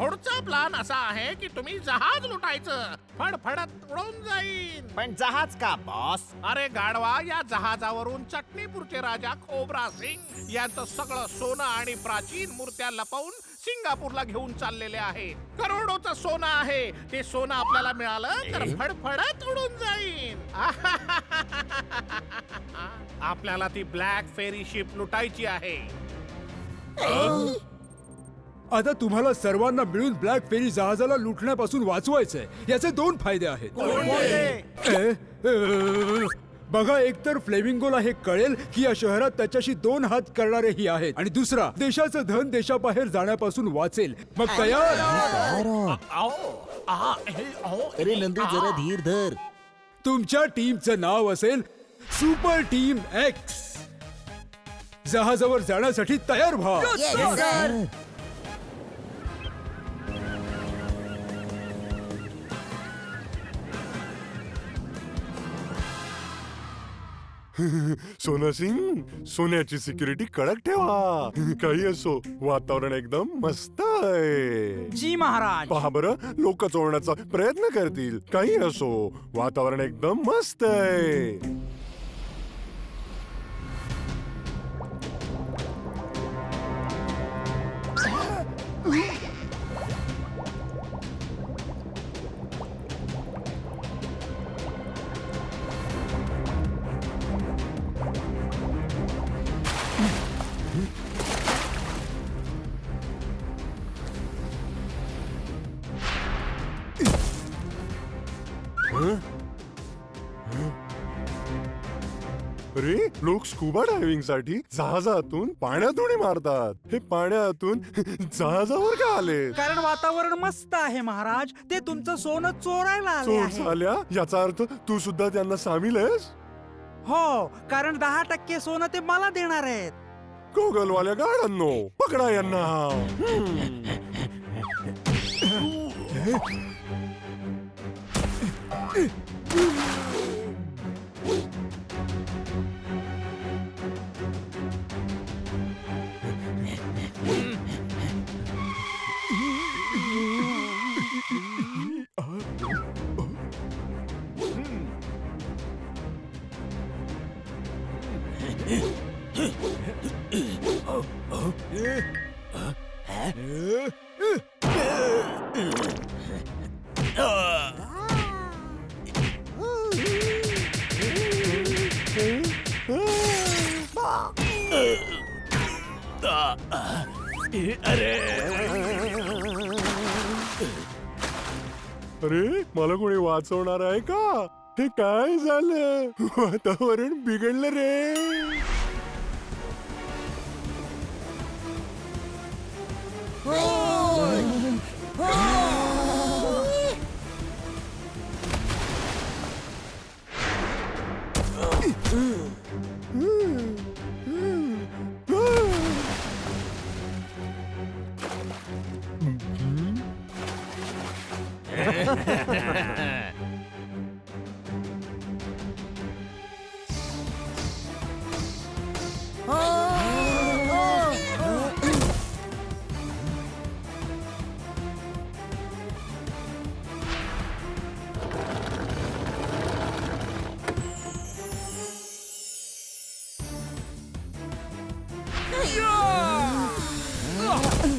पुढचा प्लान असा आहे की तुम्ही जहाज लुटायचं. फडफडत उडून जाईल. पण जहाज का बॉस? अरे गाढवा, या जहाजावरून चटणीपूरचे राजा खोबरा सिंग यांचं सगळं सोनं आणि प्राचीन मूर्त्या लपवून सिंगापूरला घेऊन चाललेले आहे. करोडोचं सोनं आहे. ते सोनं आपल्याला मिळालं तर फडफडत उडून जाईल. आपल्याला ती ब्लॅक फेरी शिप लुटायची आहे. आता तुम्हाला सर्वांना मिळून ब्लॅक फेरी जहाजाला लुटण्यापासून वाचवायचंय. याचे 2 फायदे आहेत. बघा, एकतर फ्लेमिंगोला हे कळेल की या शहरात त्याच्याशी 2 हात करणारेही आहेत, आणि दुसरा, देशाचं धन देशाबाहेर जाण्यापासून वाचेल. मग तयार? अरे नंदू जरा धीर धर. तुमच्या टीमचं नाव असेल सुपर टीम एक्स. जहाजावर जाण्यासाठी तयार व्हा. सोना सिंग, सोन्याची सिक्युरिटी कडक ठेवा. काही असो, वातावरण एकदम मस्त आहे. जी महाराज. पहा बरं, लोक चोरण्याचा प्रयत्न करतील. काही असो, वातावरण एकदम मस्त आहे. अरे, लोक स्कुबा डायव्हिंग साठी जहाजातून पाण्यात उडी मारतात. हे पाण्यातून जहाजावर का आले? कारण वातावरण मस्त आहे महाराज. ते तुमचं सोनं चोरायला आले चोर आहे. झाल्या याचा अर्थ तू सुद्धा त्यांना सामील आहेस? हो, कारण 10% सोनं ते मला देणार आहेत. गोगलवाल्या गाड्यांनो, पकडा यांना. अरे, मला कोणी वाचवणार आहे का? हे काय झालं? वातावरण बिघडलं रे.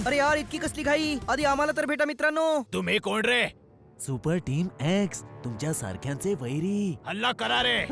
अरे यार, इतकी कसली घाई? आधी आम्हाला तर भेटा मित्रांनो. तुम्ही कोण रे? सुपर टीम एक्स, तुमच्या सारख्यांचे वैरी. हल्ला करा रे.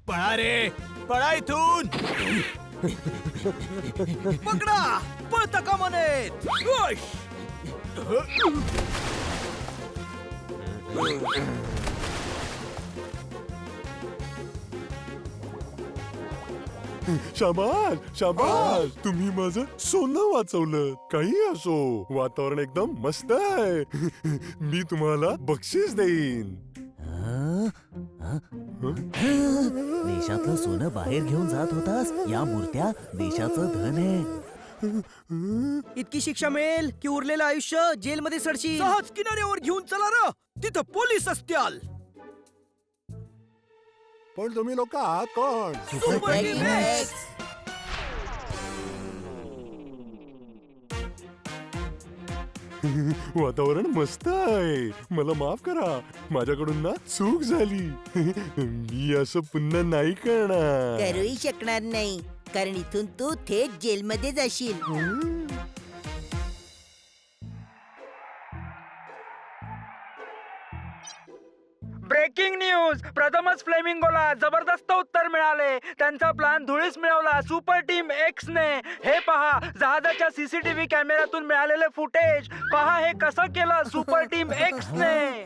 पळा रे, पळा इथून. पकडा, पळता कामा नयेत. शाबास शाबास तुम्ही माझं सोनं वाचवलं. काही असो, वातावरण एकदम मस्त आहे. मी तुम्हाला बक्षीस देईन. देशातलं सोनं बाहेर घेऊन जात होतास. या मूर्त्या देशाचं धन आहे. इतकी शिक्षा मिळेल की उरलेलं आयुष्य जेलमध्ये सडशील. सहज किनाऱ्यावर घेऊन चला र, तिथं पोलीस असत्याल. पण तुम्ही लोक आहात कोण? Super team x. वातावरण मस्त आहे. मला माफ करा, माझ्याकडून ना चूक झाली. मी असं पुन्हा नाही करणार. करूही शकणार नाही, कारण इथून तू थेट जेलमध्ये जाशील. Breaking news. प्रथमच फ्लेमिंगोला जबरदस्त उत्तर मिळाले. त्यांचा प्लॅन धुळीस मिळवला सुपर टीम एक्स ने. हे पहा, जहाजाच्या सीसीटीव्ही कॅमेऱ्यातून मिळालेले फुटेज पहा. हे कसं केलं सुपर टीम एक्स ने.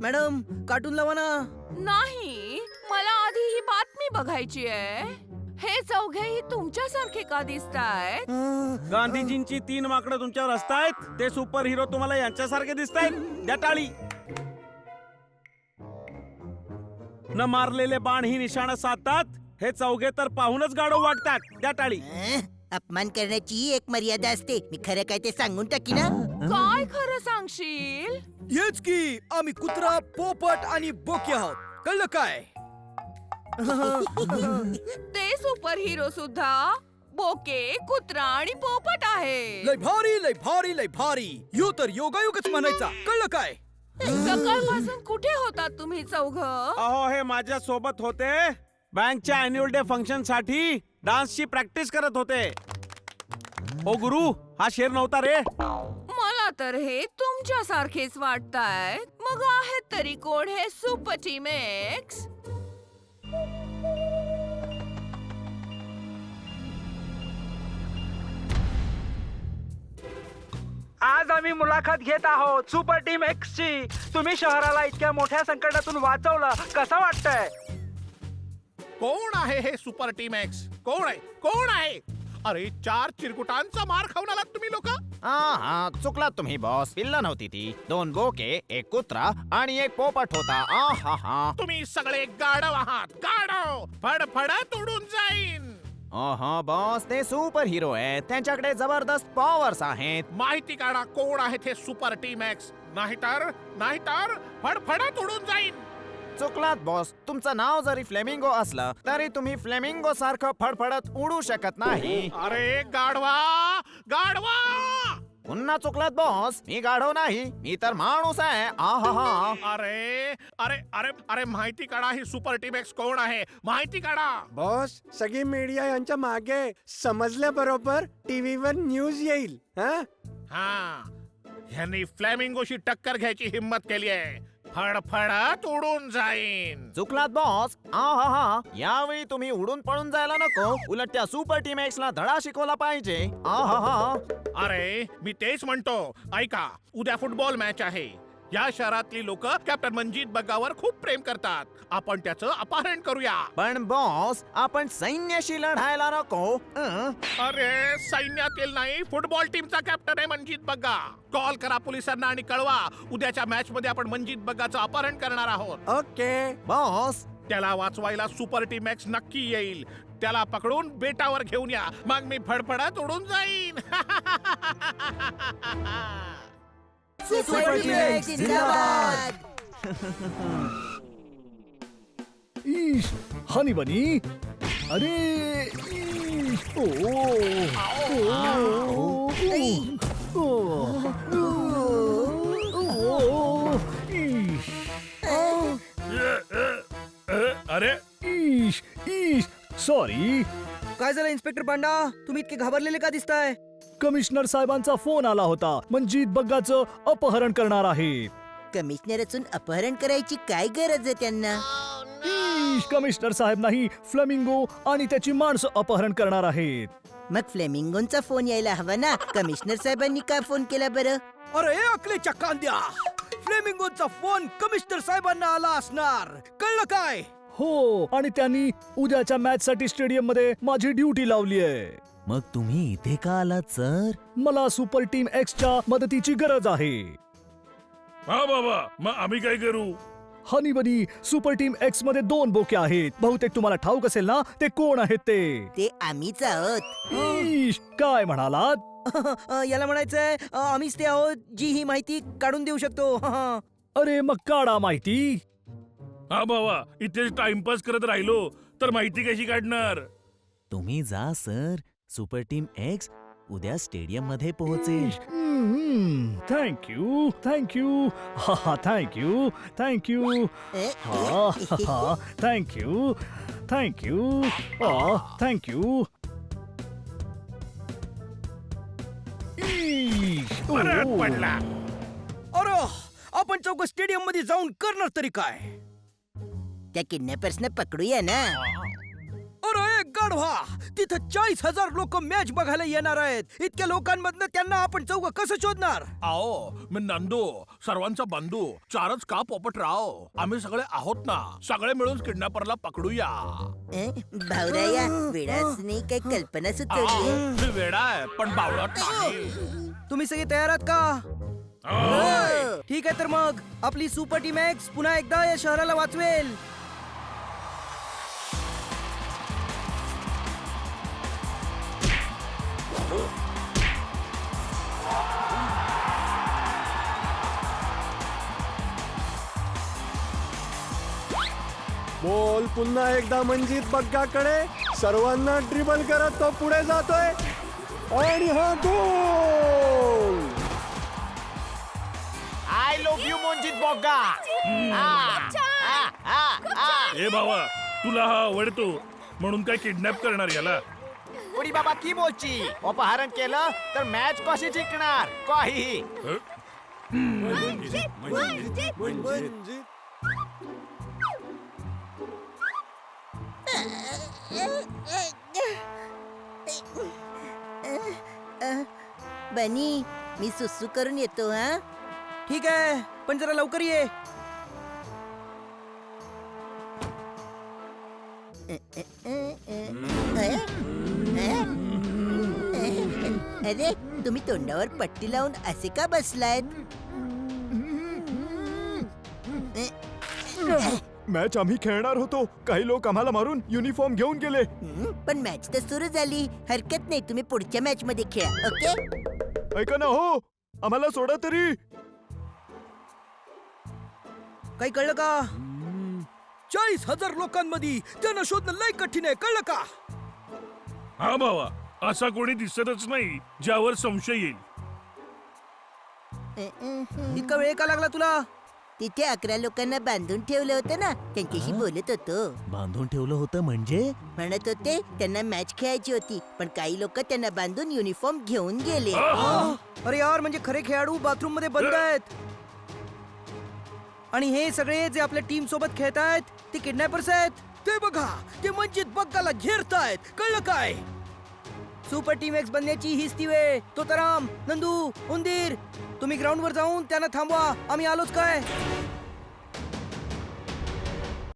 मॅडम कार्टून लावा ना. नाही, मला आधी ही बातमी बघायची आहे. हे चौघेही तुमच्यासारखे का दिसतायत? गांधीजींची 3 माकडं तुमच्यावर असतायत. ते सुपर हिरो तुम्हाला यांच्यासारखे दिसतायत. द्या टाळी. न मारलेले बाण ही निशाणं साधतात. हे चौघे तर पाहूनच गाडो वाटतात. द्या टाळी. अपमान करण्याची एक मर्यादा असते. मी खरं काय ते सांगून टाकी ना. काय खरं सांगशील? हेच की, आम्ही कुत्रा, पोपट आणि बोके आहोत. कळलं काय? ते सुपर हिरो सुद्धा बोके, कुत्रा आणि पोपट आहे. लय भारी, लय भारी, लय भारी. यो तर योगायोगच म्हणायचा. कळलं काय? सकाळपासून कुठे होतात तुम्ही चौघ? अहो, हे माझ्या सोबत होते. बँकच्या अॅन्युअल डे फंक्शन साठी डान्सची प्रॅक्टिस करत होते. ओ गुरु, हा शेर नव्हता रे. मला तर हे तुमच्यासारखेच वाटतायत. मग आहेत तरी कोण हे सुपर टीम एक्स? आज आम्ही मुलाखत घेत आहोत सुपर टीम एक्स ची. तुम्ही शहराला इतक्या मोठ्या संकटातून वाचवलं. कसं वाटतंय? कोण आहे हे सुपर टीम एक्स? कोण आहे? कोण आहे? अरे 4 चिरकुटांचा मार खाऊन आलात तुम्ही लोक. हा चुकलात तुम्ही बॉस. पिल्ला नव्हती ती. 2 बोके, 1 कुत्रा आणि 1 पोपट होता. हा तुम्ही सगळे गाढव आहात. गाढव फडफडत उडून जाईन. बॉस, ते सुपर हिरो आहेत. त्यांच्याकडे जबरदस्त पॉवर्स आहेत. माहिती काढा कोण आहेत हे सुपर टीम एक्स. नाहीतर फडफडत उडून जाईन. चुकलात बॉस. तुमचं नाव जरी फ्लेमिंगो असलं तरी तुम्ही फ्लेमिंगो सारखं फडफडत उडू शकत नाही. अरे गाढवा गाढवा. पुन्हा चुकलात बॉस. मी गाढव नाही, मी तर माणूस आहे. अरे अरे अरे अरे माहिती काढा ही सुपर टीम एक्स कोण आहे. माहिती काढा. बॉस, सगळी मीडिया यांच्या मागे. समजल्याबरोबर टीव्हीवर न्यूज येईल. हा, ह्यांनी फ्लॅमिंगोशी टक्कर घ्यायची हिम्मत केली आहे. फडफडत उडून जाईन. चुकलात बॉस. यावेळी तुम्ही उडून पळून जायला नको. उलट त्या सुपर टीम एक्स ला धडा शिकवला पाहिजे. अरे मी तेच म्हणतो. ऐका, उद्या फुटबॉल मॅच आहे. या शहरातली लोक कॅप्टन मनजीत बग्गावर खूप प्रेम करतात. आपण त्याचं अपहरण करूया. पण बॉस, आपण सैन्याशी लढायला नको. अरे सैन्यातील नाही, फुटबॉल टीमचा कॅप्टन आहे मनजीत बग्गा. कॉल करा पोलिसांना आणि कळवा. उद्याच्या मॅच मध्ये आपण मनजीत बग्गाचं अपहरण करणार आहोत. ओके बॉस, त्याला वाचवायला सुपर टीम एक्स नक्की येईल. त्याला पकडून बेटावर घेऊन या. मग मी फडफडत उडून जाईन. सुपर टीम एक्स जिंदाबाद. हनी बनी. अरे अरे सॉरी. काय झालं इन्स्पेक्टर पांडा? तुम्ही इतके घाबरलेले का दिसताय? कमिशनर साहेबांचा फोन आला होता. मनजीत बग्गाचं अपहरण करणार आहे. कमिशनर असून अपहरण करायची काय गरज आहे त्यांना? कमिशनर साहेब नाही, फ्लेमिंगो आणि त्याची माणसं अपहरण करणार आहेत. मग फ्लेमिंगोंचा फोन यायला हवा ना. कमिशनर साहेबांनी का फोन केला बरं? अरे अकलेच्या कांद्या, फ्लेमिंगोचा फोन कमिशनर साहेबांना आला असणार. कळलं काय? हो, आणि त्यांनी उद्याच्या मॅच साठी स्टेडियम मध्ये माझी ड्युटी लावली आहे. मग तुम्ही इथे का आलात सर? मला सुपर टीम एक्सच्या मदतीची गरज आहे. हा बाबा, मग आम्ही काय करू? हनी बनी, सुपर टीम एक्स मध्ये 2 बोके आहेत. बहुतेक तुम्हाला ठाऊक असेल ना ते कोण आहेत ते? ते आम्हीच आहोत. इश, काय म्हणालात? याला म्हणायचंय आम्हीच ते आहोत जी ही माहिती काढून देऊ शकतो. अरे मग काढा माहिती. हा बाबा, इथे टाइमपास करत राहिलो तर माहिती कशी काढणार? तुम्ही जा सर. सुपर टीम एक्स उद्या स्टेडियम मध्ये पोहोचेल. थँक्यू, थँक्यू, हा हा, थँक्यू, थँक्यू, हा हा, थँक्यू, थँक्यू, थँक्यू. परत पडला. अरे आपण चौक स्टेडियम मध्ये जाऊन करणार तरी काय? त्या किडनॅपर्सना पकडूया ना. अरे गाढवा, तिथं 40,000 लोक मॅच बघायला येणार आहेत. इतक्या लोकांमधनं त्यांना आपण चौक कसं शोधणार? आओ, मी नंदू, सर्वांचा बंधू. 4च का पोपटराव? आम्ही सगळे आहोत ना. सगळे मिळून किडनॅपरला पकडूया. भावराया, वेळासनी काही कल्पना सुचवली. मी वेडा आहे, पण बावळट नाही. तुम्ही सगळे तयार आहात का? होय. ठीक आहे, तर मग आपली सुपर टीम एक्स पुन्हा एकदा या शहराला वाचवेल. बॉल पुन्हा एकदा मंजित बग्गाकडे. सर्वांना ड्रिबल करत तो पुढे जातोय आणि हा गोल. I love you Manjit Bogga. ए भावा, तुला हा आवडतो म्हणून काय किडनॅप करणार याला? उडी बाबा की बोलची. अपहरण केलं तर मॅच कशी जिंकणार? काही. बनी, मी सुसू करून येतो. हा, ठीक आहे, पण जरा लवकर ये. अरे, तुम्ही तोंडावर पट्टी लावून असे का बसलायत? मॅच आम्ही खेळणार होतो. काही लोक आम्हाला मारून युनिफॉर्म घेऊन गेले. पण मॅच तर सुरू झाली. हरकत नाही, तुम्ही पुढच्या मॅच मध्ये खेळा. ओके? ऐका ना हो, आम्हाला सोडा तरी. काही कळलं का? 40,000 लोकांमध्ये त्यांना शोधणं लय कठीण आहे. कळलं का? हा भावा, असा कोणी दिसतच नाही ज्यावर संशय येईल. इतका वेळ का लागला तुला? तिथे 11 लोकांना बांधून ठेवलं होतं ना, त्यांच्याशी बोलत होतो. बांधून ठेवलं होतं म्हणजे? म्हणत होते त्यांना मॅच खेळायची होती, पण काही लोक त्यांना बांधून युनिफॉर्म घेऊन गेले. अरे यार, म्हणजे खरे खेळाडू बाथरूम मध्ये बंद आहेत. आणि हे सगळे जे आपल्या टीम सोबत खेळत आहेत ते किडनॅपर्स आहेत. ते बघा, ते मंजित बग्गाला घेरतायत. कळलं काय? सुपर टीम एक्स बनण्याची हीच ती वेळ. तो तराम, नंदू, उंदीर, तुम्ही ग्राउंड वर जाऊन त्यांना थांबवा. आम्ही आलोच काय.